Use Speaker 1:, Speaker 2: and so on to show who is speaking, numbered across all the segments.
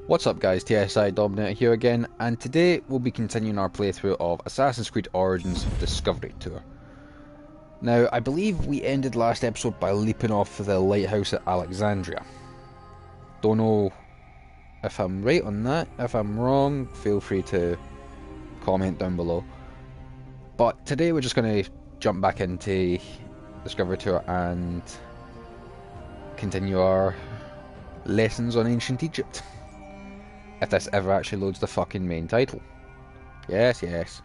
Speaker 1: What's up guys, TSI DoMiNaToR here again, and today we'll be continuing our playthrough of Assassin's Creed Origins Discovery Tour. Now, I believe we ended last episode by leaping off the lighthouse at Alexandria. Don't know if I'm right on that. If I'm wrong, feel free to comment down below. But today we're just going to jump back into Discovery Tour and continue our lessons on ancient Egypt. If this ever actually loads the fucking main title. Yes, yes.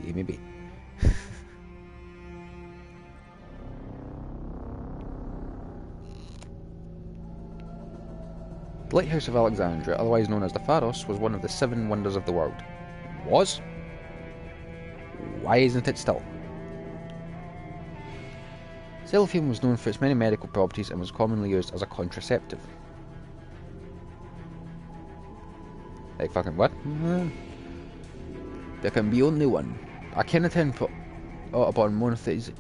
Speaker 1: Leave me be. The Lighthouse of Alexandria, otherwise known as the Pharos, was one of the 7 wonders of the world. Was? Why isn't it still? Cellophane was known for its many medical properties and was commonly used as a contraceptive. Like fucking what? There can be only one. Akhenaten put out upon monotheism,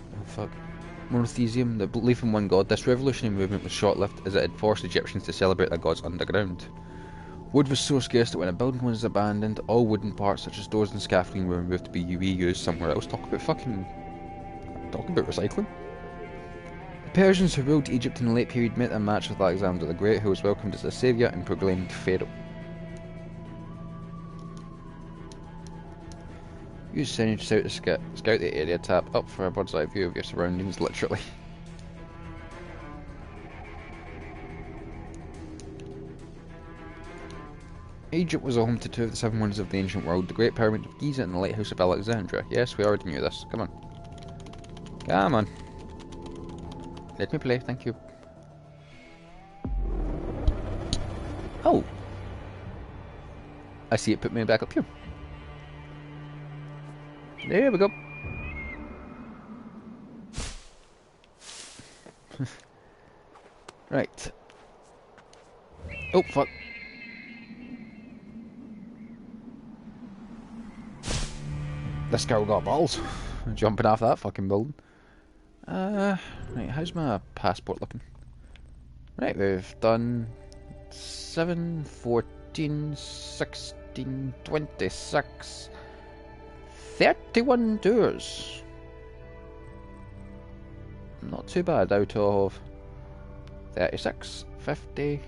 Speaker 1: the belief in one god. This revolutionary movement was short-lived as it had forced Egyptians to celebrate their gods underground. Wood was so scarce that when a building was abandoned, all wooden parts such as doors and scaffolding were removed to be reused somewhere else. Talk about recycling. The Persians who ruled Egypt in the late period met a match with Alexander the Great, who was welcomed as a saviour and proclaimed pharaoh. Use signage out to scout the area. Tap up for a bird's eye view of your surroundings, literally. Egypt was home to 2 of the 7 wonders of the ancient world, the Great Pyramid of Giza and the Lighthouse of Alexandria. Yes, we already knew this. Come on. Come on. Let me play, thank you. Oh! I see it put me back up here. There we go. Right. Oh, fuck. This girl got balls. Jumping off that fucking building. Right, how's my passport looking? Right, we've done 7, 14, 16, 26... 31 tours. Not too bad out of 36, 50,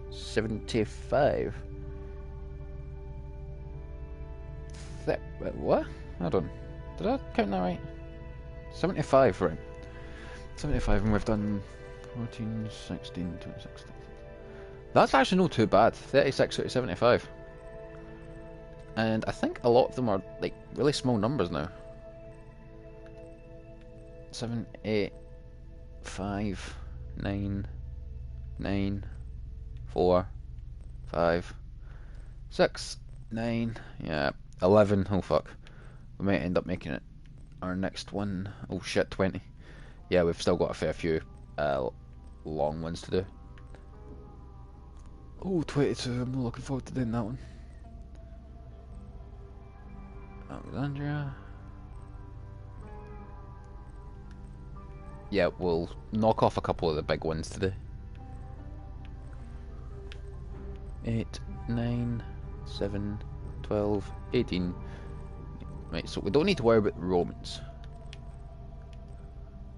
Speaker 1: 75. Wait, what? Hold on. Did I count that right? 75, right. 75, and we've done 14, 16, 26. That's actually not too bad. 36 out of 75. And I think a lot of them are like really small numbers now. 7, 8, 5, 9, 9, 4, 5, 6, 9, yeah, 11. Oh fuck. We might end up making it our next one. Oh shit, 20. Yeah, we've still got a fair few long ones to do. Oh, 22. I'm not looking forward to doing that one. Alexandria. Yeah, we'll knock off a couple of the big ones today. 8, 9, 7, 12, 18. Right, so we don't need to worry about the Romans.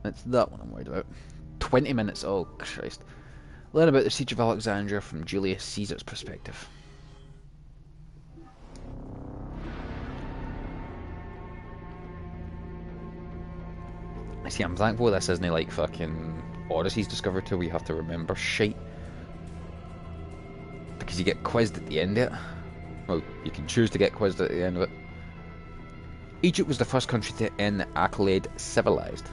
Speaker 1: It's that one I'm worried about. 20 minutes, oh Christ. Learn about the Siege of Alexandria from Julius Caesar's perspective. See, I'm thankful this isn't like fucking Odyssey's Discovery Tour where you have to remember shite. Because you get quizzed at the end of it. Well, you can choose to get quizzed at the end of it. Egypt was the first country to end the accolade civilized.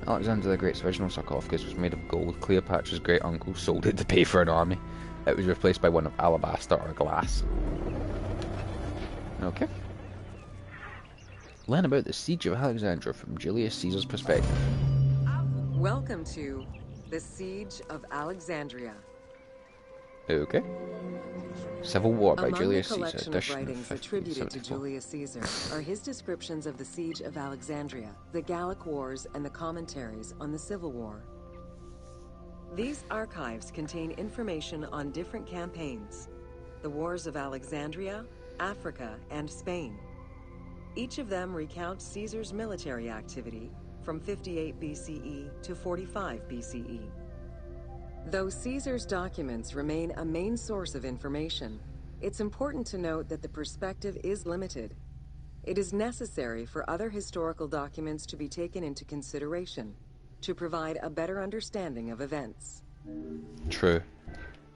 Speaker 1: Alexander the Great's original sarcophagus was made of gold. Cleopatra's great uncle sold it to pay for an army. It was replaced by one of alabaster or glass. Okay. Learn about the Siege of Alexandria from Julius Caesar's perspective.
Speaker 2: Welcome to the Siege of Alexandria.
Speaker 1: Okay. Civil War by
Speaker 2: Among
Speaker 1: Julius
Speaker 2: the
Speaker 1: Caesar,
Speaker 2: collection of
Speaker 1: edition
Speaker 2: writings attributed to
Speaker 1: 1574.
Speaker 2: Julius Caesar are his descriptions of the Siege of Alexandria, the Gallic Wars, and the commentaries on the Civil War. These archives contain information on different campaigns, the wars of Alexandria, Africa, and Spain. Each of them recounts Caesar's military activity from 58 BCE to 45 BCE. Though Caesar's documents remain a main source of information, it's important to note that the perspective is limited. It is necessary for other historical documents to be taken into consideration to provide a better understanding of events.
Speaker 1: True.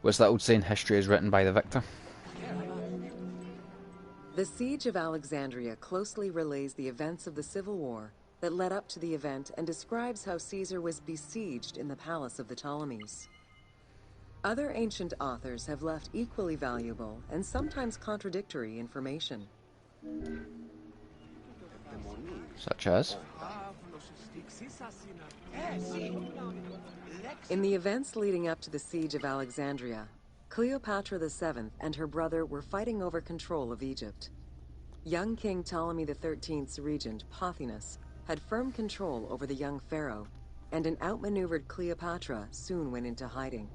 Speaker 1: What's that old saying, history is written by the victor?
Speaker 2: The Siege of Alexandria closely relays the events of the Civil War that led up to the event and describes how Caesar was besieged in the palace of the Ptolemies. Other ancient authors have left equally valuable and sometimes contradictory information.
Speaker 1: Such as?
Speaker 2: In the events leading up to the Siege of Alexandria, Cleopatra VII and her brother were fighting over control of Egypt. Young King Ptolemy XIII's regent, Pothinus, had firm control over the young pharaoh, and an outmaneuvered Cleopatra soon went into hiding.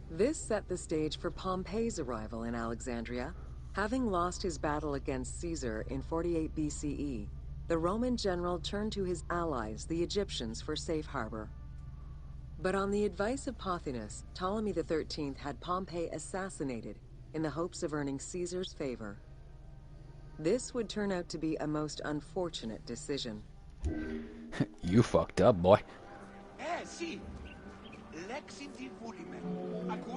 Speaker 2: This set the stage for Pompey's arrival in Alexandria. Having lost his battle against Caesar in 48 BCE, the Roman general turned to his allies, the Egyptians, for safe harbor. But on the advice of Pothinus, Ptolemy XIII had Pompey assassinated in the hopes of earning Caesar's favor. This would turn out to be a most unfortunate decision.
Speaker 1: You fucked up, boy.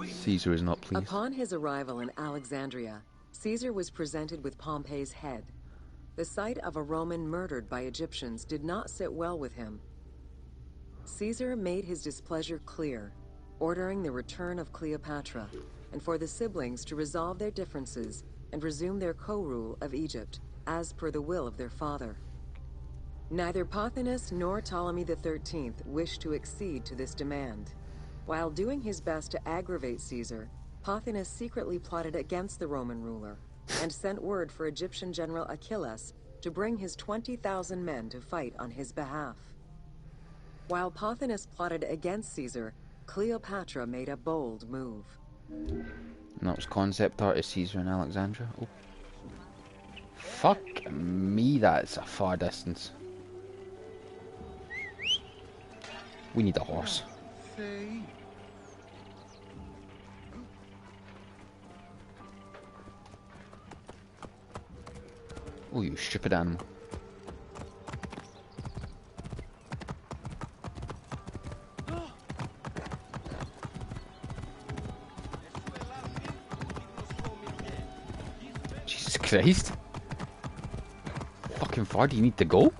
Speaker 1: Caesar is not pleased.
Speaker 2: Upon his arrival in Alexandria, Caesar was presented with Pompey's head. The sight of a Roman murdered by Egyptians did not sit well with him. Caesar made his displeasure clear, ordering the return of Cleopatra, and for the siblings to resolve their differences and resume their co-rule of Egypt, as per the will of their father. Neither Pothinus nor Ptolemy XIII wished to accede to this demand. While doing his best to aggravate Caesar, Pothinus secretly plotted against the Roman ruler and sent word for Egyptian general Achilles to bring his 20,000 men to fight on his behalf. While Pothinus plotted against Caesar, Cleopatra made a bold move.
Speaker 1: And that was concept art of Caesar and Alexandria. Oh. Fuck me, that's a far distance. We need a horse. Oh, you stupid animal. Jesus Christ. Fucking far do you need to go?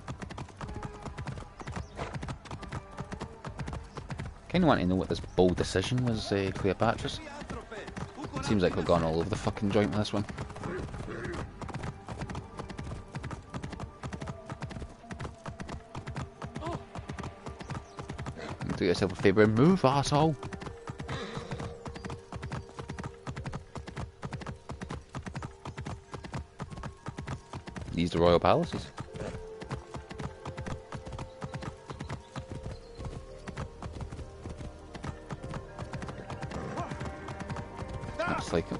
Speaker 1: Kinda want to know what this bold decision was, Cleopatra's. Seems like we've gone all over the fucking joint with this one. Do yourself a favour and move, arsehole. These are the royal palaces. Looks like it.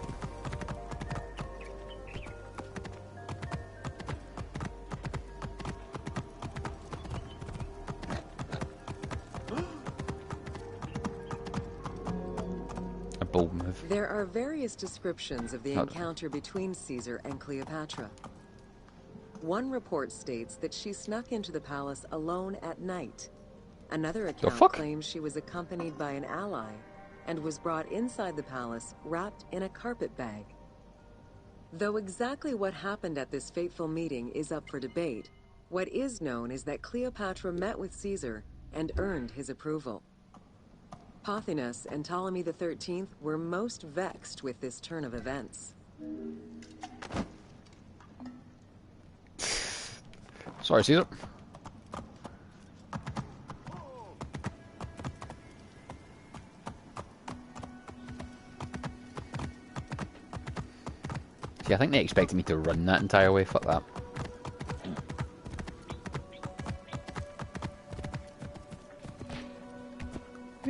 Speaker 1: A bold move.
Speaker 2: There are various descriptions of the encounter between Caesar and Cleopatra. One report states that she snuck into the palace alone at night. Another account claims she was accompanied by an ally and was brought inside the palace wrapped in a carpet bag. Though exactly what happened at this fateful meeting is up for debate, what is known is that Cleopatra met with Caesar and earned his approval. Pothinus and Ptolemy XIII were most vexed with this turn of events.
Speaker 1: Sorry, Caesar. See, I think they expected me to run that entire way. Fuck that.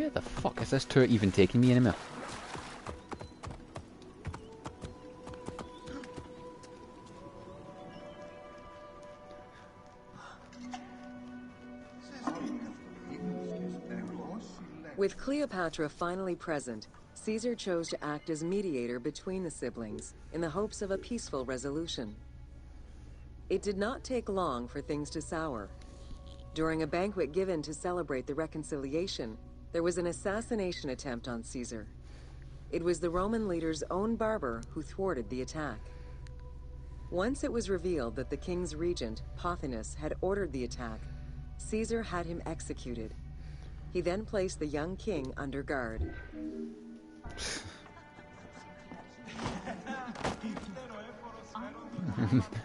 Speaker 1: Where the fuck is this turret even taking me anymore?
Speaker 2: With Cleopatra finally present, Caesar chose to act as mediator between the siblings in the hopes of a peaceful resolution. It did not take long for things to sour. During a banquet given to celebrate the reconciliation, there was an assassination attempt on Caesar. It was the Roman leader's own barber who thwarted the attack. Once it was revealed that the king's regent, Pothinus, had ordered the attack, Caesar had him executed. He then placed the young king under guard.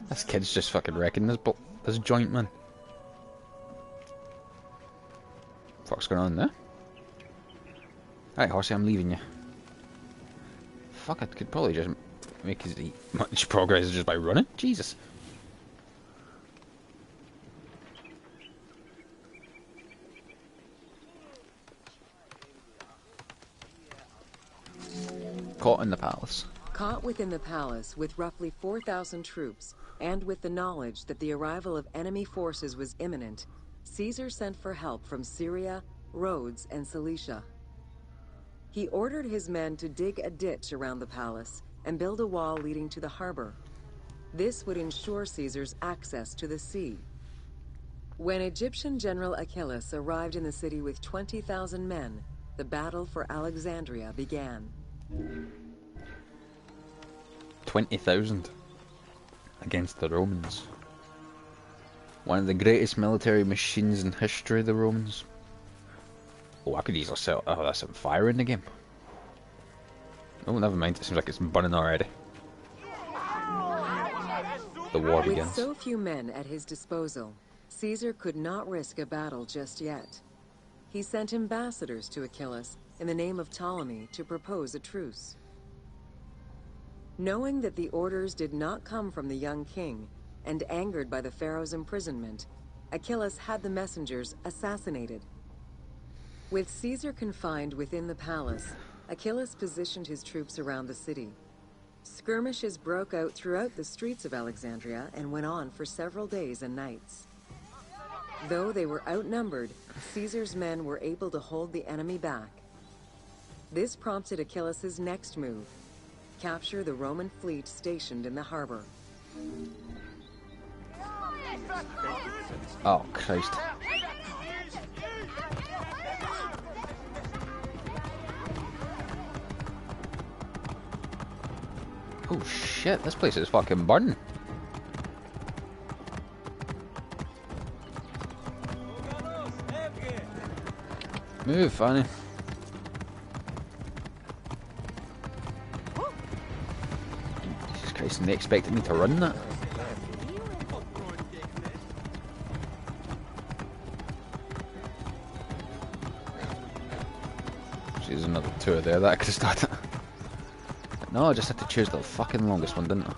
Speaker 1: This kid's just fucking wrecking this joint, man. Fuck's going on there? Alright, horsey, I'm leaving you. Fuck, I could probably just make his much progress just by running. Jesus. Caught in the palace.
Speaker 2: Caught within the palace with roughly 4,000 troops, and with the knowledge that the arrival of enemy forces was imminent, Caesar sent for help from Syria, Rhodes, and Cilicia. He ordered his men to dig a ditch around the palace and build a wall leading to the harbor. This would ensure Caesar's access to the sea. When Egyptian General Achilles arrived in the city with 20,000 men, the battle for Alexandria began.
Speaker 1: 20,000 against the Romans. One of the greatest military machines in history, the Romans. Oh, I could easily sell. Oh, that's some fire in the game. Oh, never mind. It seems like it's burning already. The war begins.
Speaker 2: With so few men at his disposal, Caesar could not risk a battle just yet. He sent ambassadors to Achilles in the name of Ptolemy to propose a truce. Knowing that the orders did not come from the young king, and angered by the pharaoh's imprisonment, Achilles had the messengers assassinated. With Caesar confined within the palace, Achilles positioned his troops around the city. Skirmishes broke out throughout the streets of Alexandria and went on for several days and nights. Though they were outnumbered, Caesar's men were able to hold the enemy back. This prompted Achilles' next move: capture the Roman fleet stationed in the harbor.
Speaker 1: Oh, Christ. Oh shit, this place is fucking burning. Move, Fanny. Jesus Christ, and they expected me to run that? There's another two there that I could have started. No, I just had to choose the fucking longest one, didn't I?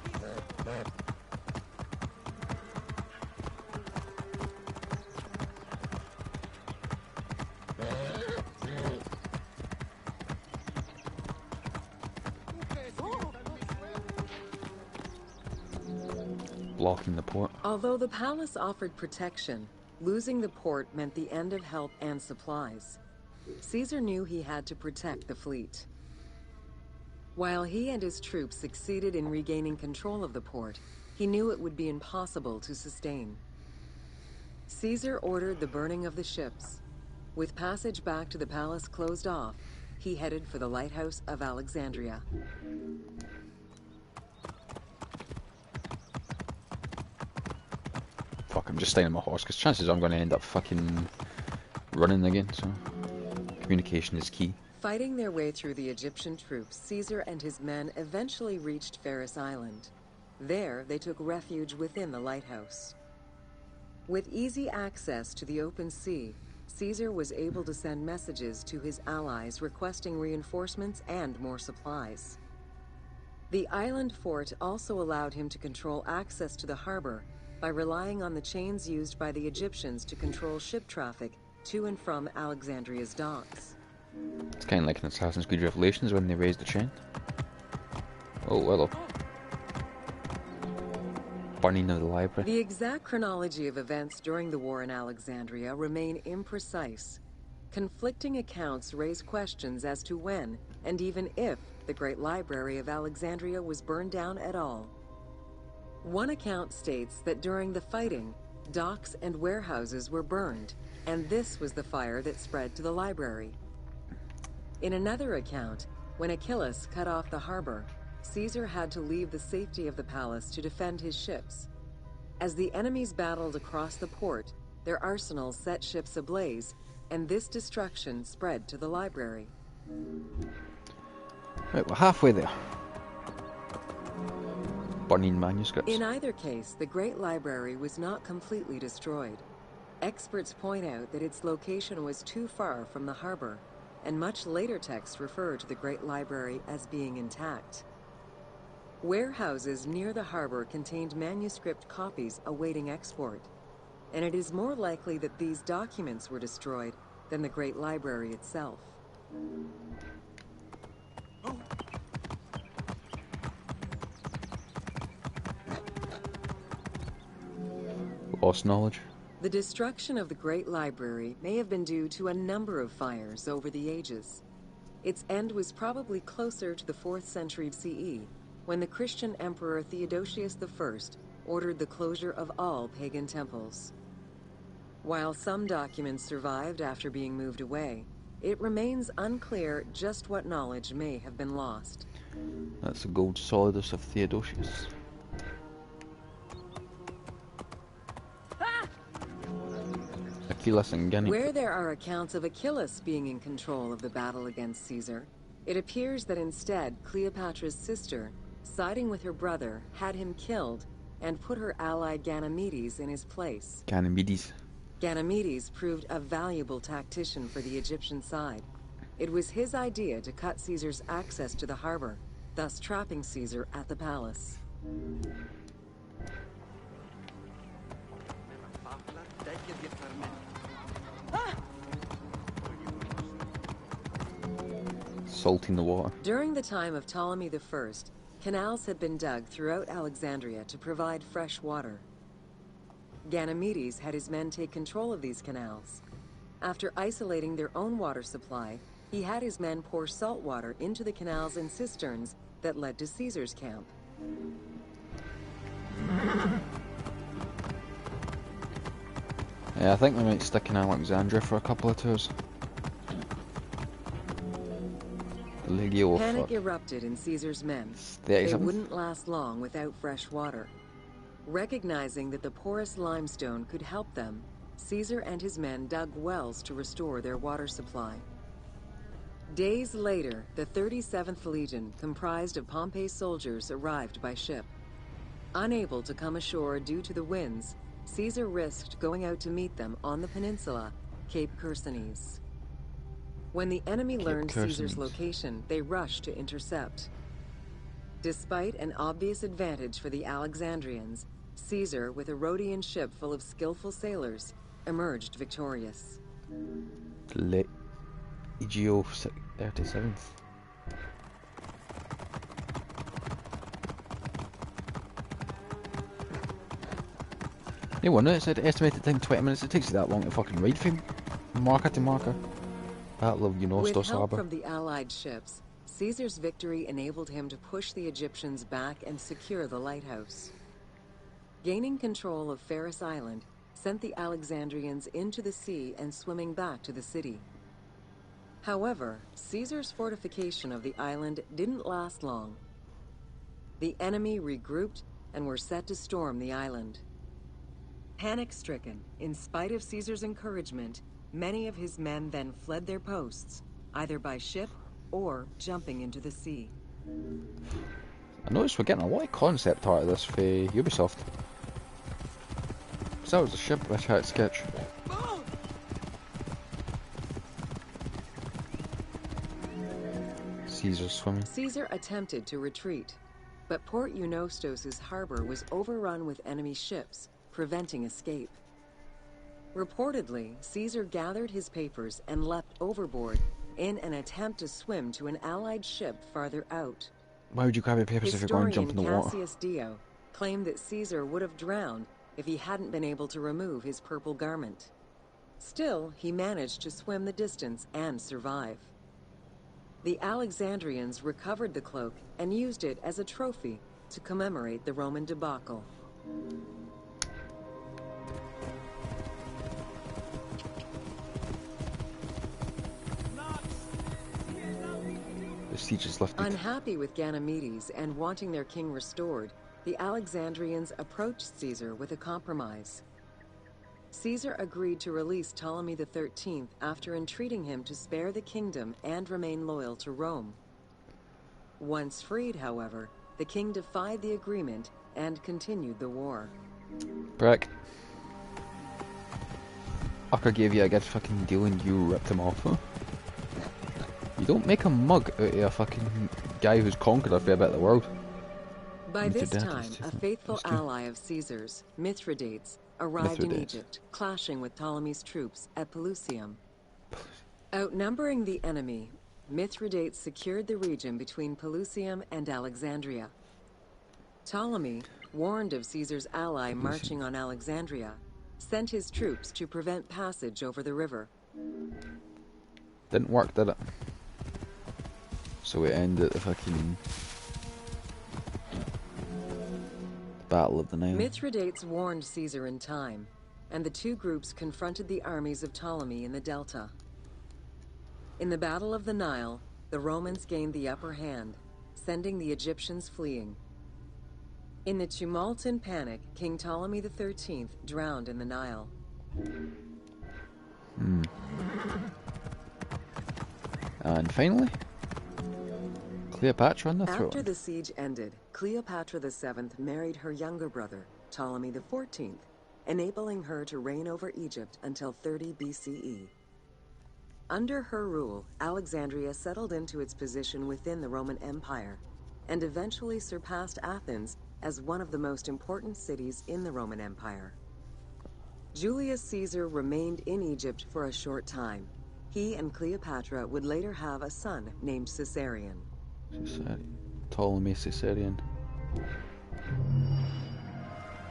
Speaker 1: Blocking the port.
Speaker 2: Although the palace offered protection, losing the port meant the end of help and supplies. Caesar knew he had to protect the fleet. While he and his troops succeeded in regaining control of the port, he knew it would be impossible to sustain. Caesar ordered the burning of the ships. With passage back to the palace closed off, he headed for the lighthouse of Alexandria.
Speaker 1: Fuck, I'm just staying on my horse, because chances are I'm going to end up fucking running again, so communication is key.
Speaker 2: Fighting their way through the Egyptian troops, Caesar and his men eventually reached Pharos Island. There, they took refuge within the lighthouse. With easy access to the open sea, Caesar was able to send messages to his allies requesting reinforcements and more supplies. The island fort also allowed him to control access to the harbor by relying on the chains used by the Egyptians to control ship traffic to and from Alexandria's docks.
Speaker 1: It's kind of like in Assassin's Creed Revelations when they raised the chain. Oh, hello. Burning of the library.
Speaker 2: The exact chronology of events during the war in Alexandria remain imprecise. Conflicting accounts raise questions as to when, and even if, the Great Library of Alexandria was burned down at all. One account states that during the fighting, docks and warehouses were burned, and this was the fire that spread to the library. In another account, when Achilles cut off the harbor, Caesar had to leave the safety of the palace to defend his ships. As the enemies battled across the port, their arsenals set ships ablaze, and this destruction spread to the library.
Speaker 1: Right, we're halfway there. Burning manuscripts.
Speaker 2: In either case, the Great Library was not completely destroyed. Experts point out that its location was too far from the harbor, and much later texts refer to the Great Library as being intact. Warehouses near the harbor contained manuscript copies awaiting export, and it is more likely that these documents were destroyed than the Great Library itself.
Speaker 1: Lost knowledge.
Speaker 2: The destruction of the Great Library may have been due to a number of fires over the ages. Its end was probably closer to the 4th century CE, when the Christian Emperor Theodosius I ordered the closure of all pagan temples. While some documents survived after being moved away, it remains unclear just what knowledge may have been lost.
Speaker 1: That's the gold solidus of Theodosius. Achilles and Ganymede.
Speaker 2: Where there are accounts of Achilles being in control of the battle against Caesar, it appears that instead Cleopatra's sister, siding with her brother, had him killed and put her ally Ganymedes in his place.
Speaker 1: Ganymedes.
Speaker 2: Ganymedes proved a valuable tactician for the Egyptian side. It was his idea to cut Caesar's access to the harbor, thus trapping Caesar at the palace.
Speaker 1: Salting the water.
Speaker 2: During the time of Ptolemy I, canals had been dug throughout Alexandria to provide fresh water. Ganymedes had his men take control of these canals. After isolating their own water supply, he had his men pour salt water into the canals and cisterns that led to Caesar's camp.
Speaker 1: Yeah, I think we might stick in Alexandria for a couple of tours.
Speaker 2: Panic erupted in Caesar's men. They wouldn't last long without fresh water. Recognizing that the porous limestone could help them, Caesar and his men dug wells to restore their water supply. Days later, the 37th Legion, comprised of Pompey's soldiers, arrived by ship. Unable to come ashore due to the winds, Caesar risked going out to meet them on the peninsula, Cape Chersonese. When the enemy learned Caesar's location, they rushed to intercept. Despite an obvious advantage for the Alexandrians, Caesar, with a Rhodian ship full of skillful sailors, emerged victorious.
Speaker 1: Legio 37th. No wonder it said estimated time 20 minutes. It takes you that long to fucking ride from marker to marker. Battle of
Speaker 2: With help from the Allied ships, Caesar's victory enabled him to push the Egyptians back and secure the lighthouse. Gaining control of Pharos Island sent the Alexandrians into the sea and swimming back to the city. However, Caesar's fortification of the island didn't last long. The enemy regrouped and were set to storm the island. Panic-stricken, in spite of Caesar's encouragement, many of his men then fled their posts, either by ship or jumping into the sea.
Speaker 1: I noticed we're getting a lot of concept art of this for Ubisoft. Because that was a ship which had sketch. Caesar swimming.
Speaker 2: Caesar attempted to retreat, but Port Eunostos' harbor was overrun with enemy ships, preventing escape. Reportedly, Caesar gathered his papers and leapt overboard, in an attempt to swim to an Allied ship farther out.
Speaker 1: Why would you grab your papers if you're going to jump in the water?
Speaker 2: Cassius Dio claimed that Caesar would have drowned if he hadn't been able to remove his purple garment. Still, he managed to swim the distance and survive. The Alexandrians recovered the cloak and used it as a trophy to commemorate the Roman debacle.
Speaker 1: The siege is lifted.
Speaker 2: Unhappy with Ganymedes and wanting their king restored, the Alexandrians approached Caesar with a compromise. Caesar agreed to release Ptolemy XIII after entreating him to spare the kingdom and remain loyal to Rome. Once freed, however, the king defied the agreement and continued the war.
Speaker 1: Brick. Ucker gave you a good fucking deal and you ripped him off, huh? You don't make a mug out of a fucking guy who's conquered a fair bit of the world.
Speaker 2: By this time, a faithful ally of Caesar's, Mithridates, arrived in Egypt, clashing with Ptolemy's troops at Pelusium. Outnumbering the enemy, Mithridates secured the region between Pelusium and Alexandria. Ptolemy, warned of Caesar's ally marching on Alexandria, sent his troops to prevent passage over the river.
Speaker 1: Didn't work, did it? So we end at the fucking Battle of the Nile.
Speaker 2: Mithridates warned Caesar in time, and the two groups confronted the armies of Ptolemy in the Delta. In the Battle of the Nile, the Romans gained the upper hand, sending the Egyptians fleeing. In the tumult and panic, King Ptolemy XIII drowned in the Nile.
Speaker 1: And finally, Cleopatra on the throne.
Speaker 2: After the siege ended, Cleopatra VII married her younger brother, Ptolemy XIV, enabling her to reign over Egypt until 30 BCE. Under her rule, Alexandria settled into its position within the Roman Empire, and eventually surpassed Athens as one of the most important cities in the Roman Empire. Julius Caesar remained in Egypt for a short time. He and Cleopatra would later have a son named Caesarion.
Speaker 1: Ptolemy Caesarion.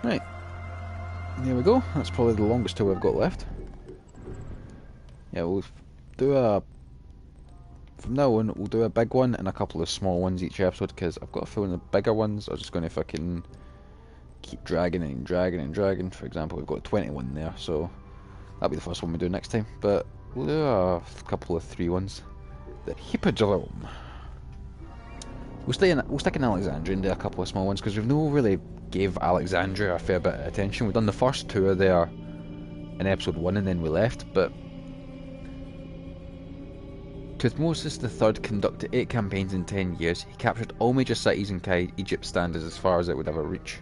Speaker 1: Right. There we go. That's probably the longest tour we've got left. Yeah, we'll do a... From now on, we'll do a big one and a couple of small ones each episode, because I've got a feeling the bigger ones are just going to fucking keep dragging and dragging and dragging. For example, we've got 21 there, so that'll be the first one we do next time. But we'll do a couple of 3 ones. The Hippodrome. We'll stick in Alexandria and do a couple of small ones, because we've no really gave Alexandria a fair bit of attention. We've done the first tour there in episode 1 and then we left, but Thutmose III conducted 8 campaigns in 10 years. He captured all major cities in Egypt's standards as far as it would ever reach.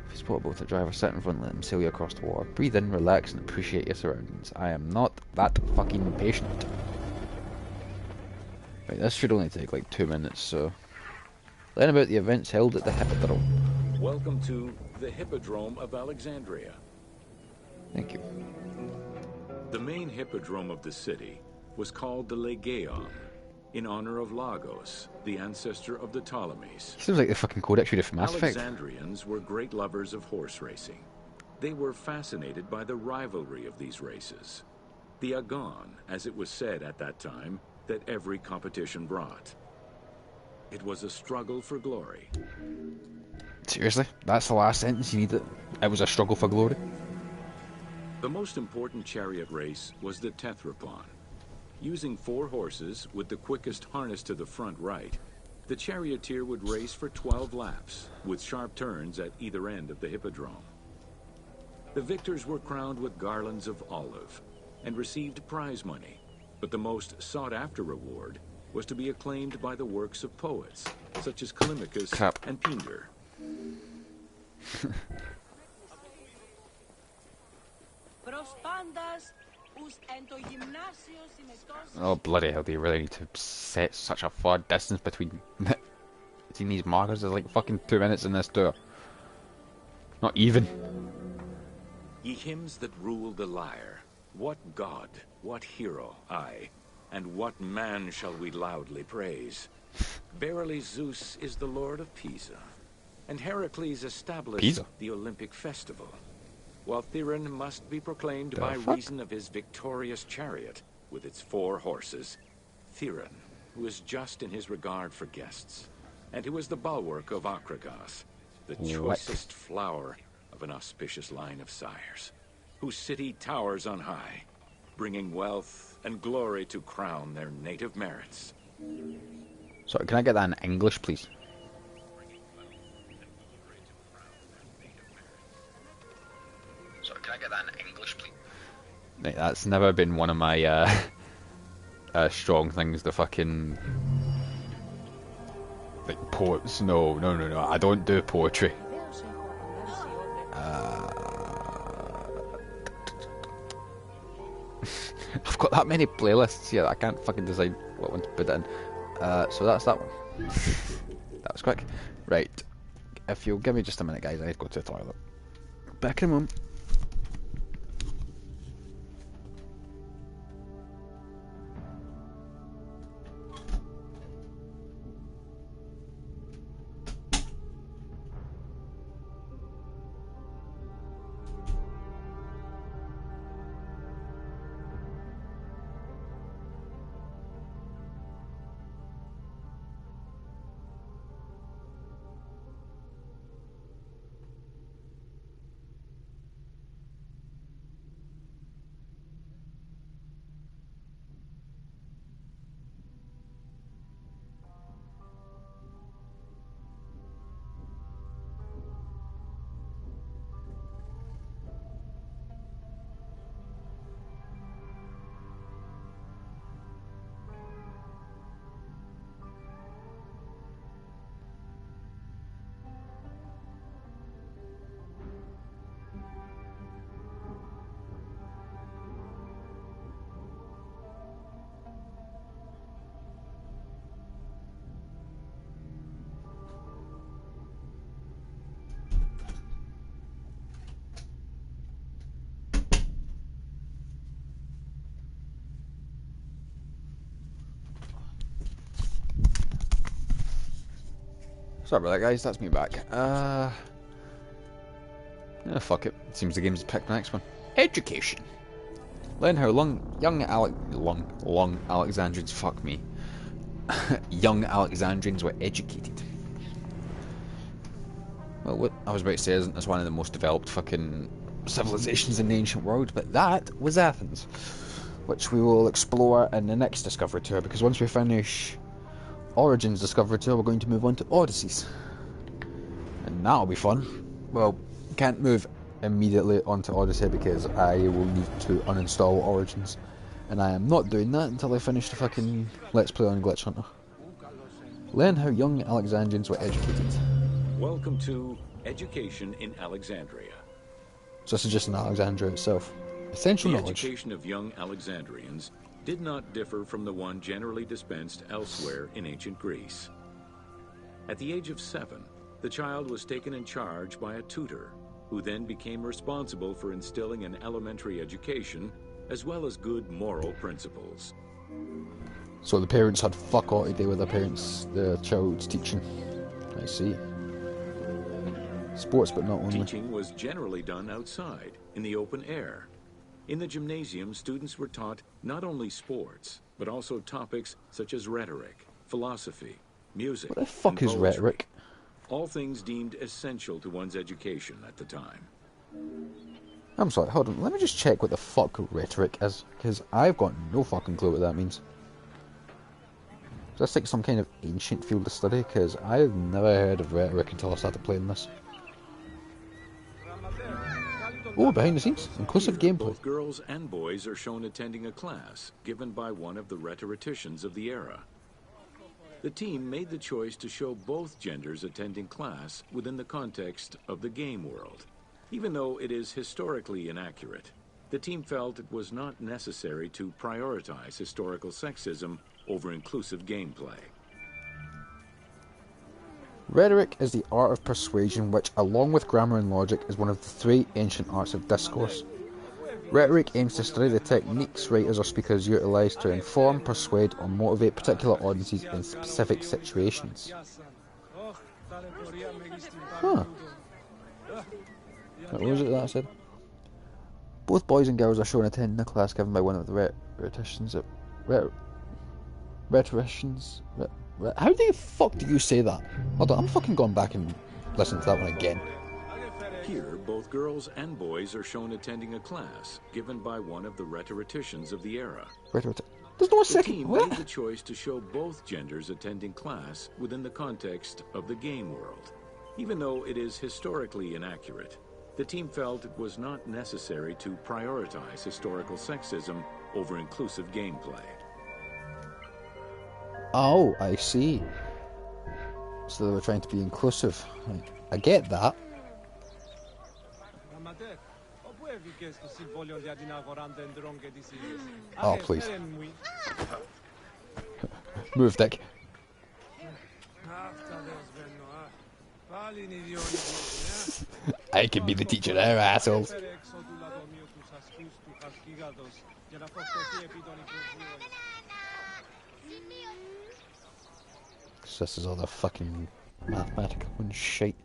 Speaker 1: If you spot a boat, a driver, sit in front, let them sail you across the water. Breathe in, relax, and appreciate your surroundings. I am not that fucking patient. Right, this should only take like 2 minutes, so... Learn about the events held at the Hippodrome.
Speaker 3: Welcome to the Hippodrome of Alexandria.
Speaker 1: Thank you.
Speaker 3: The main hippodrome of the city was called the Legeon, in honor of Lagos, the ancestor of the Ptolemies.
Speaker 1: Seems like the fucking codex reader from Mass Effect.
Speaker 3: Alexandrians were great lovers of horse racing. They were fascinated by the rivalry of these races. The agon, as it was said at that time, that every competition brought. It was a struggle for glory.
Speaker 1: Seriously? That's the last sentence you needed? It was a struggle for glory?
Speaker 3: The most important chariot race was the Tethrypon. Using 4 horses with the quickest harness to the front right, the charioteer would race for 12 laps, with sharp turns at either end of the hippodrome. The victors were crowned with garlands of olive and received prize money, but the most sought-after reward was to be acclaimed by the works of poets, such as Callimachus and Pindar.
Speaker 1: Oh bloody hell, do you really need to set such a far distance between these markers? There's like fucking 2 minutes in this tour. Not even.
Speaker 3: Ye hymns that rule the lyre, what god, what hero, aye, And what man shall we loudly praise? Verily Zeus is the lord of Pisa, and Heracles established
Speaker 1: Pisa?
Speaker 3: the Olympic festival, while Theron must be proclaimed
Speaker 1: The
Speaker 3: by
Speaker 1: fuck?
Speaker 3: reason of his victorious chariot with its 4 horses. Theron, who is just in his regard for guests, and who is the bulwark of Acragas, the choicest flower of an auspicious line of sires, whose city towers on high, bringing wealth and glory to crown their native merits.
Speaker 1: Sorry, can I get that in English, please? Sorry, can I get that in English, please? Right, that's never been one of my strong things. The fucking like poets. No. I don't do poetry. I've got that many playlists here that I can't fucking decide what one to put in. So that's that one. That was quick. Right. If you'll give me just a minute, guys, I need to go to the toilet. Back in a moment. Sorry about that, guys. That's me back. Yeah, fuck it. Seems the game's picked the next one. Education. Learn how young Alexandrians. Fuck me. Young Alexandrians were educated. Well, what I was about to say isn't this one of the most developed fucking civilizations in the ancient world, but that was Athens, which we will explore in the next Discovery Tour, because once we finish Origins Discovery Tour, we're going to move on to Odysseys. And that'll be fun. Well, can't move immediately onto Odyssey because I will need to uninstall Origins. And I am not doing that until I finish the fucking Let's Play on Glitch Hunter. Learn how young Alexandrians were educated.
Speaker 3: Welcome to Education in Alexandria.
Speaker 1: So this is just in Alexandria itself. Essential
Speaker 3: The
Speaker 1: knowledge.
Speaker 3: education of young Alexandrians did not differ from the one generally dispensed elsewhere in ancient Greece. At the age of 7, the child was taken in charge by a tutor, who then became responsible for instilling an elementary education, as well as good moral principles.
Speaker 1: So the parents had fuck all to do with the child's teaching. I see. Sports, but not only.
Speaker 3: Teaching was generally done outside, in the open air. In the gymnasium, students were taught not only sports, but also topics such as rhetoric, philosophy, music,
Speaker 1: What the fuck
Speaker 3: and
Speaker 1: is
Speaker 3: poetry.
Speaker 1: rhetoric?
Speaker 3: All things deemed essential to one's education at the time.
Speaker 1: I'm sorry, hold on. Let me just check what the fuck rhetoric is, because I've got no fucking clue what that means. Is this like some kind of ancient field of study? Because I've never heard of rhetoric until I started playing this. Oh, behind the scenes, inclusive gameplay.
Speaker 3: Both girls and boys are shown attending a class given by one of the rhetoricians of the era. The team made the choice to show both genders attending class within the context of the game world. Even though it is historically inaccurate, the team felt it was not necessary to prioritize historical sexism over inclusive gameplay.
Speaker 1: Rhetoric is the art of persuasion which, along with grammar and logic, is one of the 3 ancient arts of discourse. Rhetoric aims to study the techniques writers or speakers utilise to inform, persuade, or motivate particular audiences in specific situations. Huh. What was it that I said? Both boys and girls are shown attending a class given by one of the rhetoricians. Rhetoricians? How the fuck do you say that? Hold on, I'm fucking going back and listening to that one again.
Speaker 3: Here, both girls and boys are shown attending a class given by one of the rhetoricians of the era.
Speaker 1: There's no
Speaker 3: The
Speaker 1: second.
Speaker 3: team
Speaker 1: What?
Speaker 3: made the choice to show both genders attending class within the context of the game world. Even though it is historically inaccurate, the team felt it was not necessary to prioritize historical sexism over inclusive gameplay.
Speaker 1: Oh, I see. So they were trying to be inclusive. I get that. Oh, please. Move, Dick. I can be the teacher there, assholes. This is all the fucking mathematical and shite.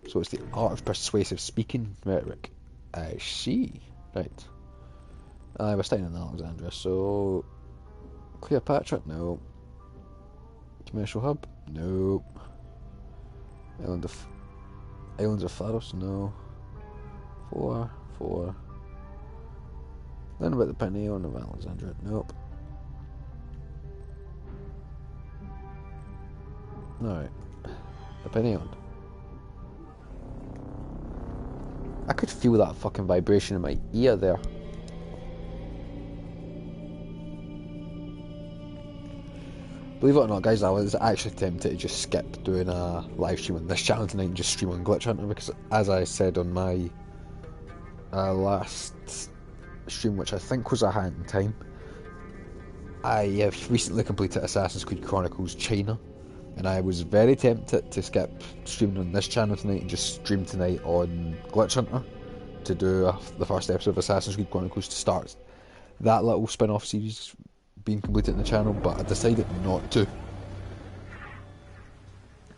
Speaker 1: So it's the art of persuasive speaking rhetoric. I see. Right. I was staying in Alexandria, so Cleopatra? No. Commercial hub? No. Islands of Pharos? No. 4. Learn about the Pantheon of Alexandria? Nope. Alright. The Pantheon. I could feel that fucking vibration in my ear there. Believe it or not, guys, I was actually tempted to just skip doing a live stream on this channel tonight and just stream on Glitch Hunter because, as I said on my last stream, which I think was a hand in time, I have recently completed Assassin's Creed Chronicles China, and I was very tempted to skip streaming on this channel tonight and just stream tonight on Glitch Hunter to do the first episode of Assassin's Creed Chronicles to start that little spin-off series being completed on the channel, but I decided not to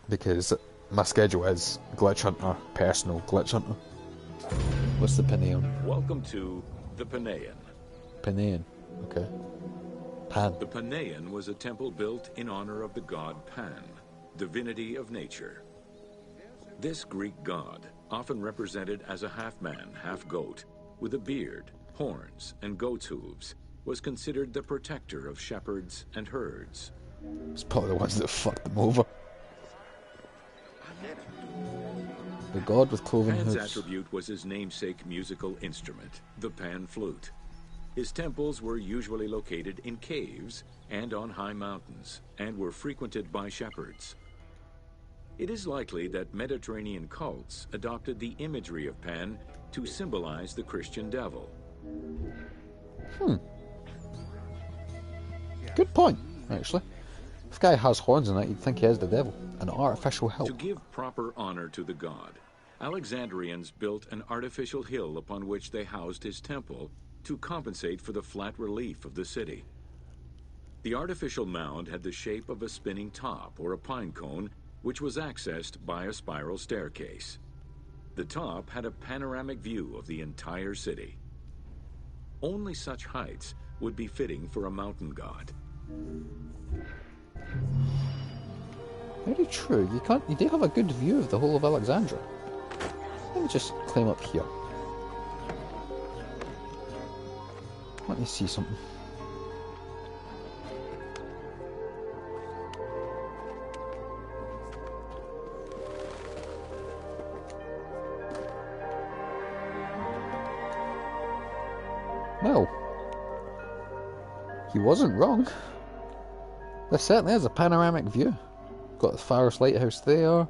Speaker 1: because my schedule is Glitch Hunter, personal Glitch Hunter. What's the Pantheon?
Speaker 3: Welcome to the Pantheon.
Speaker 1: Pantheon, okay. Pan.
Speaker 3: The Pantheon was a temple built in honor of the god Pan, divinity of nature. This Greek god, often represented as a half-man, half-goat, with a beard, horns, and goat's hooves, was considered the protector of shepherds and herds.
Speaker 1: It's probably the ones that fucked them over. The god with cloven
Speaker 3: Pan's
Speaker 1: hooves.
Speaker 3: attribute was his namesake musical instrument, the pan flute. His temples were usually located in caves and on high mountains, and were frequented by shepherds. It is likely that Mediterranean cults adopted the imagery of Pan to symbolize the Christian devil.
Speaker 1: Good point, actually. If the guy has horns in it, you'd think he is the devil. An artificial hill.
Speaker 3: To give proper honor to the god, Alexandrians built an artificial hill upon which they housed his temple to compensate for the flat relief of the city. The artificial mound had the shape of a spinning top or a pine cone, which was accessed by a spiral staircase. The top had a panoramic view of the entire city. Only such heights would be fitting for a mountain god.
Speaker 1: Very true. You do have a good view of the whole of Alexandria. Let me just climb up here. Let me see something. Well, he wasn't wrong. There certainly is a panoramic view. Got the Pharos Lighthouse there.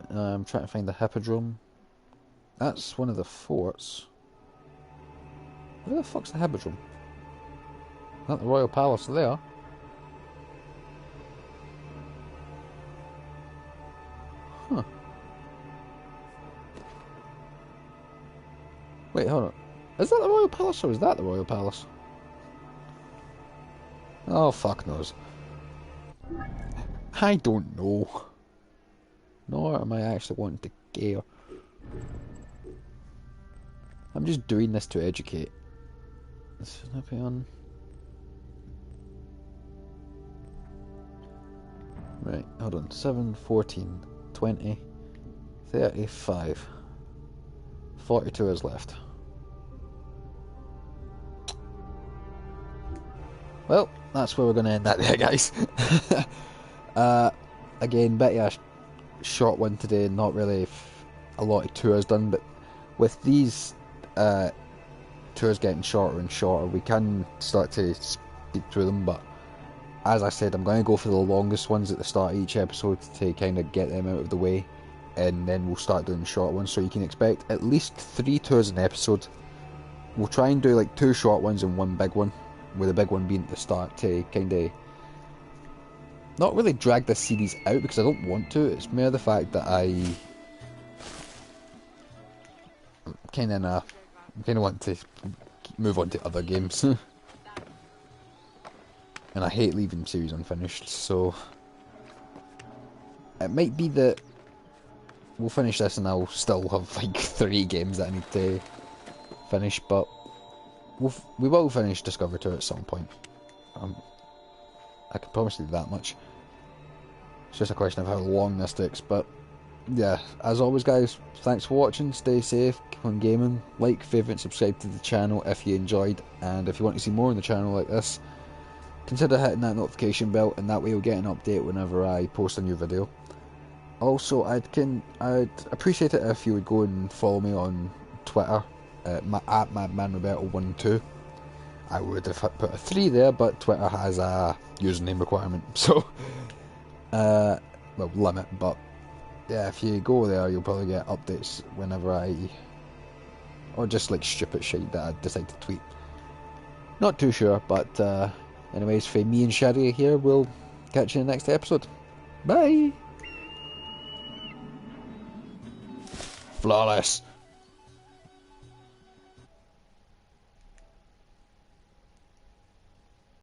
Speaker 1: I'm trying to find the Hippodrome. That's one of the forts. Where the fuck's the Hippodrome? Not the Royal Palace there. Huh. Wait, hold on. Is that the Royal Palace or is that the Royal Palace? Oh, fuck knows. I don't know. Nor am I actually wanting to care. I'm just doing this to educate. This is not on. Right, hold on. 7, 14, 20, 35. 42 is left. Well, that's where we're going to end that there, guys. Again, bit of a short one today. Not really a lot of tours done, but with these tours getting shorter and shorter, we can start to speed through them. But as I said, I'm going to go for the longest ones at the start of each episode to kind of get them out of the way, and then we'll start doing the short ones. So you can expect at least 3 tours an episode. We'll try and do like 2 short ones and 1 big one, with the big one being at the start to kind of not really drag this series out, because I don't want to. It's more the fact that I kind of want to move on to other games. And I hate leaving series unfinished, so it might be that we'll finish this and I'll still have like 3 games that I need to finish, but we will finish Discovery Tour at some point. I can promise you that much. It's just a question of how long this takes, but yeah, as always guys, thanks for watching, stay safe, keep on gaming, like, favourite, subscribe to the channel if you enjoyed, and if you want to see more on the channel like this, consider hitting that notification bell, and that way you'll get an update whenever I post a new video. Also, I'd appreciate it if you would go and follow me on Twitter, at MadmanRoberto12. I would have put a 3 there, but Twitter has a username requirement, so well, limit, but yeah, if you go there you'll probably get updates whenever or just like stupid shit that I decide to tweet. Not too sure, but anyways, for me and Sherry here, we'll catch you in the next episode. Bye! Flawless!